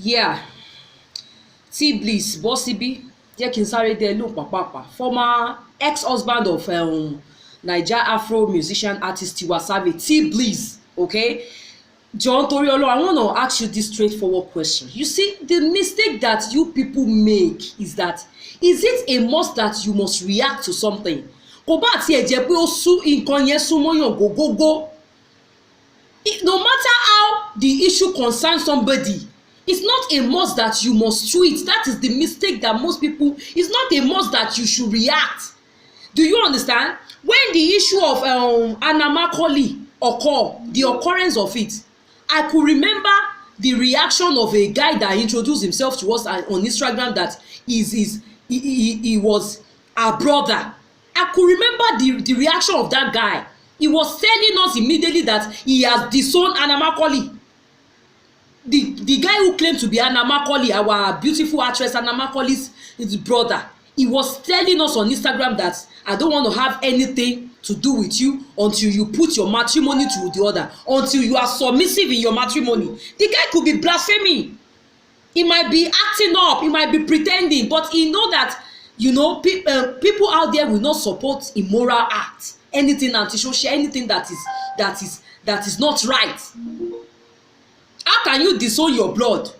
Yeah, T Bliss, Bossy B, jẹ́ kí n sáré dé lóhùn pàpàpà. Former ex-husband of Naija Afro musician artist Tiwa Savage, T Bliss, okay? John Toriolo, I want to ask you this straightforward question. You see, the mistake that you people make is that, is it a must that you must react to something? Kò bá àti ẹ̀jẹ̀ pé ó sú nǹkan yẹn súnmọ́yàn gógógó. No matter how the issue concerns somebody, it's not a must that you must tweet. That is the mistake that most people, it's not a must that you should react. Do you understand? When the issue of Anna Macaulay occurred, the occurrence of it, I could remember the reaction of a guy that introduced himself to us on Instagram that he was our brother. I could remember the reaction of that guy. He was telling us immediately that he has disowned Anna Macaulay. The guy who claimed to be Anna Macaulay, our beautiful actress Anna Macaulay's brother, he was telling us on Instagram that I don't want to have anything to do with you until you put your matrimony to the other, until you are submissive in your matrimony. The guy could be blaspheming. He might be acting up, he might be pretending, but he know that, you know, people out there will not support immoral acts, anything anti-social, anything that is not right. How can you disown your blood?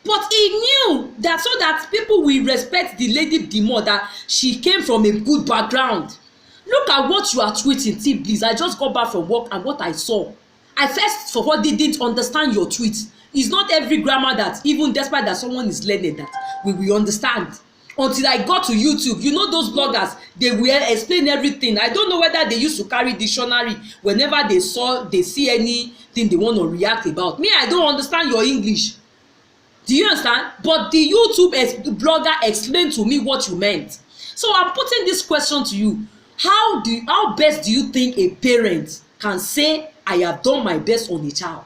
But he knew that so that people will respect the lady the more, that she came from a good background. Look at what you are tweeting, T Bliss. I just got back from work and what I saw. I first of all didn't understand your tweet. It's not every grammar that, even despite that someone is learning, that we will understand. Until I got to YouTube, you know those bloggers, they will explain everything. I don't know whether they used to carry dictionary whenever they see anything they want to react about. Me, I don't understand your English. Do you understand? But the YouTube blogger explained to me what you meant. So I'm putting this question to you. How best do you think a parent can say, I have done my best on a child?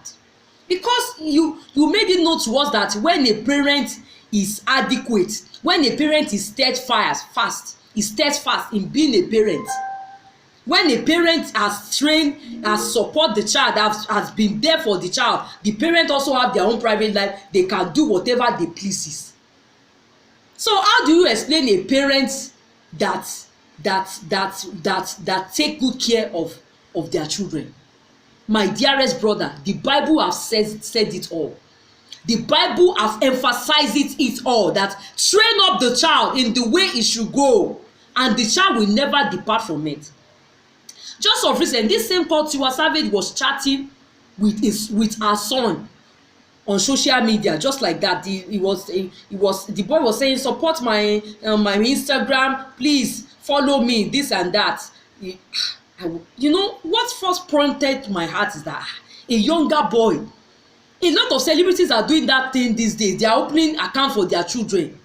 Because you made it known to us that when a parent is adequate, when a parent is steadfast in being a parent, when a parent has trained, has support the child, has been there for the child, the parent also have their own private life, they can do whatever they pleases. So how do you explain a parent that take good care of their children? My dearest brother, the Bible has said it all. The Bible has emphasized it all, that train up the child in the way it should go, and the child will never depart from it. Just of recent, this same called Tiwa Savage was chatting with her son on social media, just like that. The boy was saying, support my Instagram, please follow me, this and that. You know what first prompted my heart is that a younger boy, a lot of celebrities are doing that thing these days. They are opening account for their children.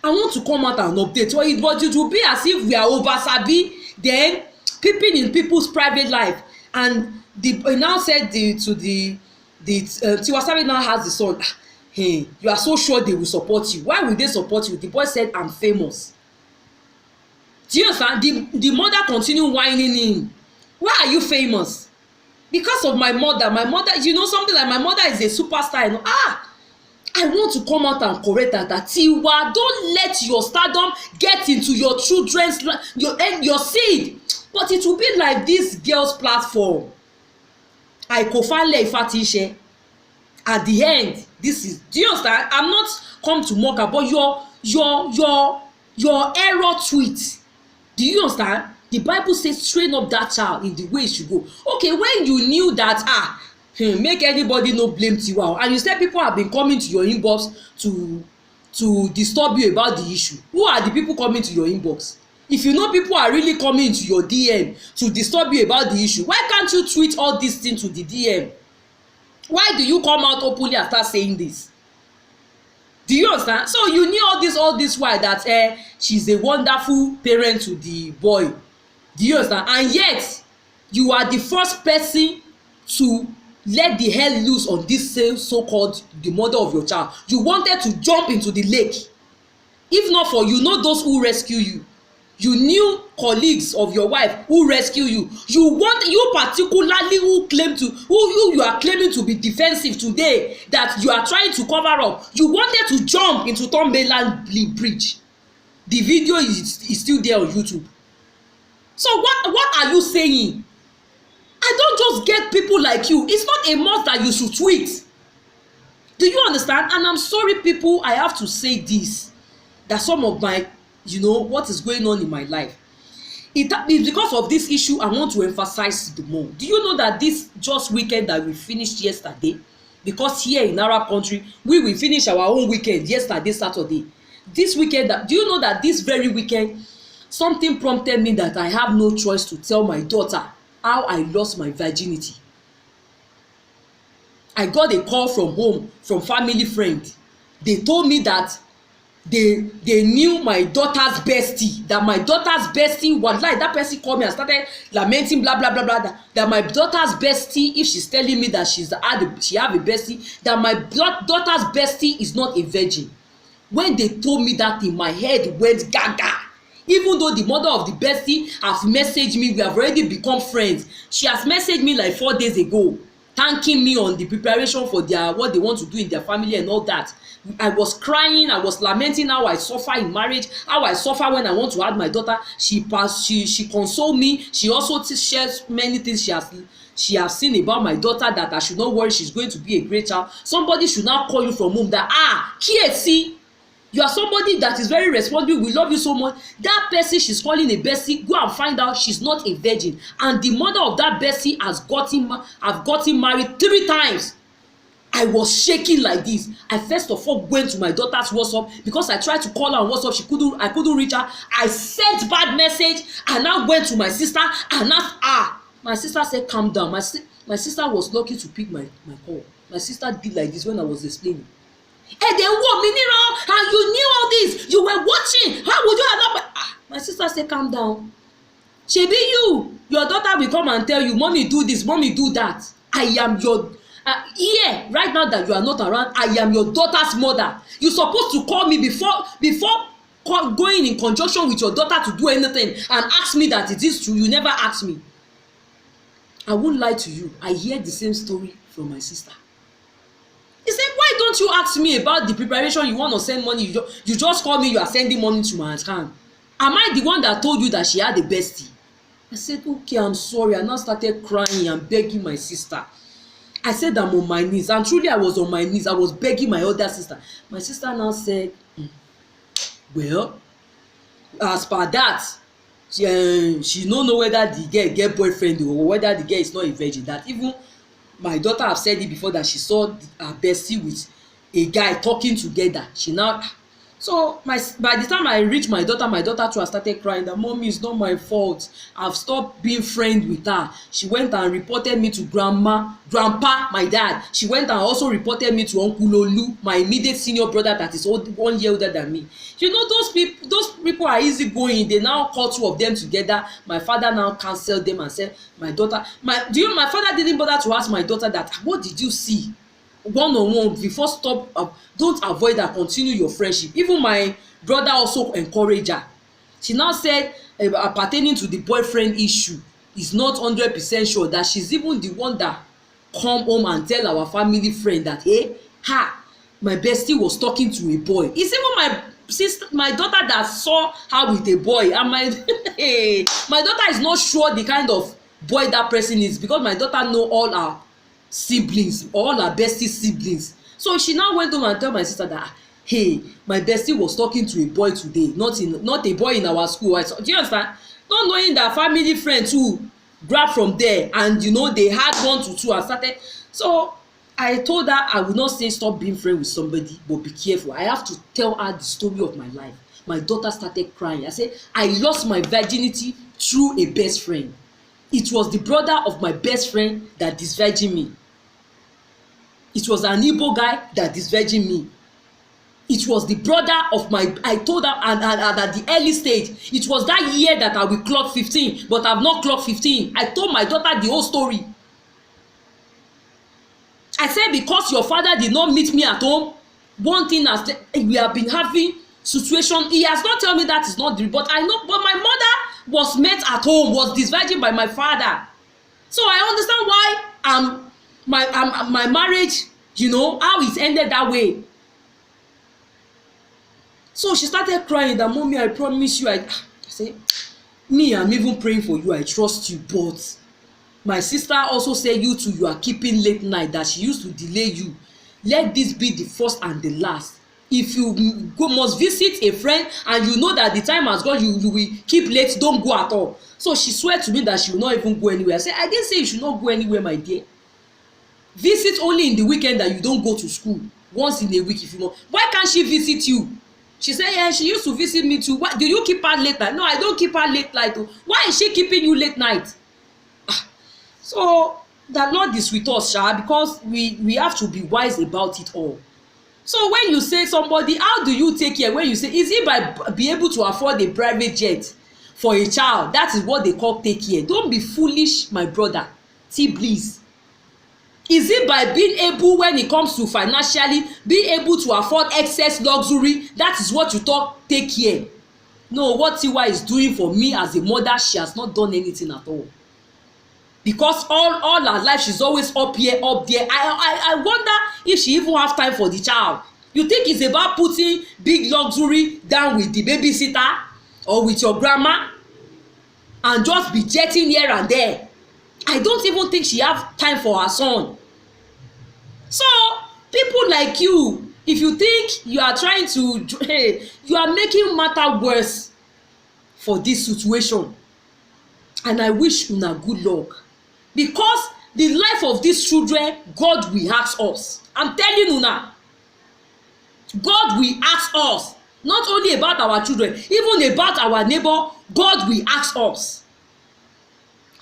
I want to come out and update, but it will be as if we are over sabi, then peeping in people's private life. And he now said Tiwa Savage now has the son, hey, you are so sure they will support you. Why will they support you? The boy said, I'm famous. Do you understand? The mother continued whining him. Why are you famous? Because of my mother. My mother, you know something, like my mother is a superstar. You know? I want to come out and correct that Tiwa, don't let your stardom get into your children's, your seed. But it will be like this girl's platform. Àìkòfánlẹ̀ Ifá tí í ṣe. At the end, this is, do you understand? I'm not come to mock about your error tweet. Do you understand? The Bible says train up that child in the way it should go. Okay, when you knew that, make anybody no blame Tiwa, and you said people have been coming to your inbox to disturb you about the issue. Who are the people coming to your inbox? If you know people are really coming to your DM to disturb you about the issue, why can't you tweet all these things to the DM? Why do you come out openly and start saying this? Do you understand? So you knew all this while that she's a wonderful parent to the boy. Do you understand? And yet you are the first person to let the hell loose on this same so-called the mother of your child. You wanted to jump into the lake. If not for, you know, those who rescue you. you knew colleagues of your wife who rescue you. You particularly who you are claiming to be defensive today, that you are trying to cover up. You wanted to jump into Tom Mainland bridge. The video is still there on YouTube. So what are you saying? I don't just get people like you. It's not a must that you should tweet. Do you understand? And I'm sorry, people, I have to say this, that some of my, what is going on in my life, it is because of this issue I want to emphasize the more. Do you know that this just weekend that we finished yesterday, because here in our country, we will finish our own weekend yesterday, Saturday. This weekend, do you know that this very weekend, something prompted me that I have no choice to tell my daughter how I lost my virginity. I got a call from home, from family friend. They told me that they knew my daughter's bestie, that my daughter's bestie was like, that person called me and started lamenting, blah blah blah blah, that my daughter's bestie, if she's telling me that she have a bestie, that my daughter's bestie is not a virgin. When they told me that, in my head went gaga. Even though the mother of the bestie has messaged me, we have already become friends. She has messaged me like 4 days ago, thanking me on the preparation for what they want to do in their family and all that. I was crying, I was lamenting how I suffer in marriage, how I suffer when I want to have my daughter. She consoled me. She also shares many things she has seen about my daughter, that I should not worry, she's going to be a great child. Somebody should now call you from home that, here, see, you are somebody that is very responsible, we love you so much. That person she's calling a bestie, go and find out she's not a virgin. And the mother of that bestie have gotten married 3 times. I was shaking like this. I first of all went to my daughter's WhatsApp, because I tried to call her on WhatsApp. I couldn't reach her. I sent bad message. I now went to my sister and asked her. My sister said, calm down. My sister was lucky to pick my call. My sister did like this when I was explaining. And then what, Miniro, and you knew all this, you were watching, how would you have not? My sister said, calm down. Shebi your daughter will come and tell you, mommy do this, mommy do that. I am your here right now that you are not around, I am your daughter's mother. You're supposed to call me before going in conjunction with your daughter to do anything and ask me that it is true. You never asked me. I won't lie to you, I hear the same story from my sister. He said, why don't you ask me about the preparation you want to send money? You just call me, you are sending money to my account. Am I the one that told you that she had a bestie? I said, okay, I'm sorry. I now started crying and begging my sister. I said, I'm on my knees. And truly I was on my knees. I was begging my older sister. My sister now said, well, as per that, she don't know whether the girl get boyfriend or whether the girl is not a virgin. That even my daughter have said it before, that she saw her bestie with a guy talking together. She now, so by the time I reached my daughter too started crying that mommy, it's not my fault. I've stopped being friends with her. She went and reported me to grandpa, my dad. She went and also reported me to Uncle Olu, my immediate senior brother that is 1 year older than me. You know, those people are easy going. They now call 2 of them together. My father now cancelled them and said, my daughter, my father didn't bother to ask my daughter that, what did you see? One-on-one, before stop, don't avoid her, continue your friendship. Even my brother also encouraged her. She now said, pertaining to the boyfriend issue, is not 100% sure, that she's even the one that come home and tell our family friend that, hey, my bestie was talking to a boy. It's even my daughter that saw her with a boy, and my daughter is not sure the kind of boy that person is, because my daughter know all her siblings, all her bestie siblings. So she now went home and tell my sister that, hey, my bestie was talking to a boy today, not a boy in our school. Do you understand? Not knowing that family friends who grabbed from there, and they had 1 to 2 and started. So I told her I would not say stop being friends with somebody, but be careful. I have to tell her the story of my life. My daughter started crying. I said, I lost my virginity through a best friend. It was the brother of my best friend that disvirgined me. It was an Igbo guy that disvirgined me. It was the brother of I told her, and at the early stage, it was that year that I will clock 15, but I've not clocked 15. I told my daughter the whole story. I said, because your father did not meet me at home, one thing we have been having situation. He has not tell me that is not the, but I know, but my mother was met at home, was disvirgin by my father. So I understand why my marriage, you know, how it ended that way. So she started crying that, mommy, I promise you, I say, me, I'm even praying for you, I trust you, but my sister also said you too, you are keeping late night, that she used to delay you. Let this be the first and the last. If you go must visit a friend and you know that the time has gone, you will keep late, don't go at all. So she swear to me that she will not even go anywhere. I said, I didn't say you should not go anywhere, my dear. Visit only in the weekend that you don't go to school, once in a week if you know. Why can't she visit you? She said, yeah, she used to visit me too. Why do you keep her late night? No, I don't keep her late night. Why is she keeping you late night? So the Lord is with us, sha, because we have to be wise about it all. So when you say somebody, how do you take care? When you say, is it by be able to afford a private jet for a child? That is what they call take care. Don't be foolish, my brother. See, please. Is it by being able, when it comes to financially, being able to afford excess luxury? That is what you talk take care. No, what Tiwa is doing for me as a mother, she has not done anything at all. Because all her life she's always up here, up there. I wonder if she even have time for the child. You think it's about putting big luxury down with the babysitter or with your grandma and just be jetting here and there? I don't even think she have time for her son. So people like you, if you think you are trying to, hey, you are making matter worse for this situation. And I wish una good luck, because the life of these children, God will ask us. I'm telling una, God will ask us, not only about our children, even about our neighbor. God will ask us.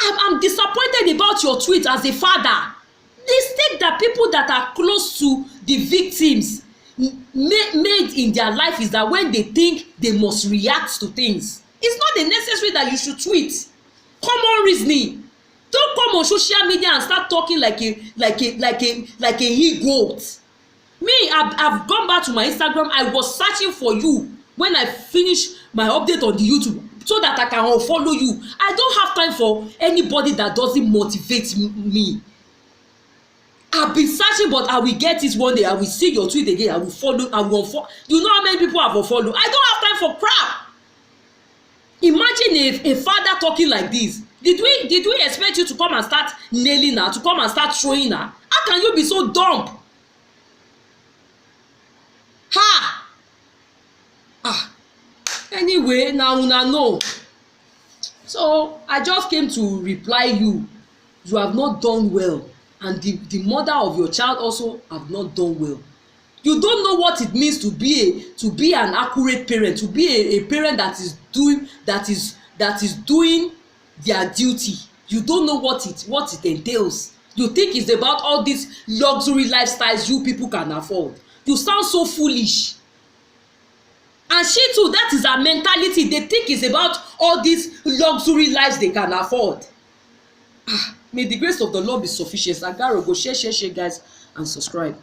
I'm disappointed about your tweet as a father. The mistake that people that are close to the victims made in their life is that when they think they must react to things, it's not necessary that you should tweet. Common reasoning. Don't come on social media and start talking like a he-goat. Me, I've gone back to my Instagram. I was searching for you when I finished my update on the YouTube so that I can unfollow you. I don't have time for anybody that doesn't motivate me. I've been searching, but I will get it one day. I will see your tweet again. I will follow. I will unfollow. You know how many people have unfollowed? I don't have time for crap. Imagine a father talking like this. Did we expect you to come and start nailing her, to come and start throwing her? How can you be so dumb? Anyway, now una know. So I just came to reply you. You have not done well, and the mother of your child also have not done well. You don't know what it means to be an accurate parent, to be a parent that is doing their duty. You don't know what it entails. You think it's about all these luxury lifestyles you people can afford. You sound so foolish. And she too, that is her mentality. They think it's about all these luxury lives they can afford. May the grace of the Lord be sufficient. Agaro, go share, guys, and subscribe.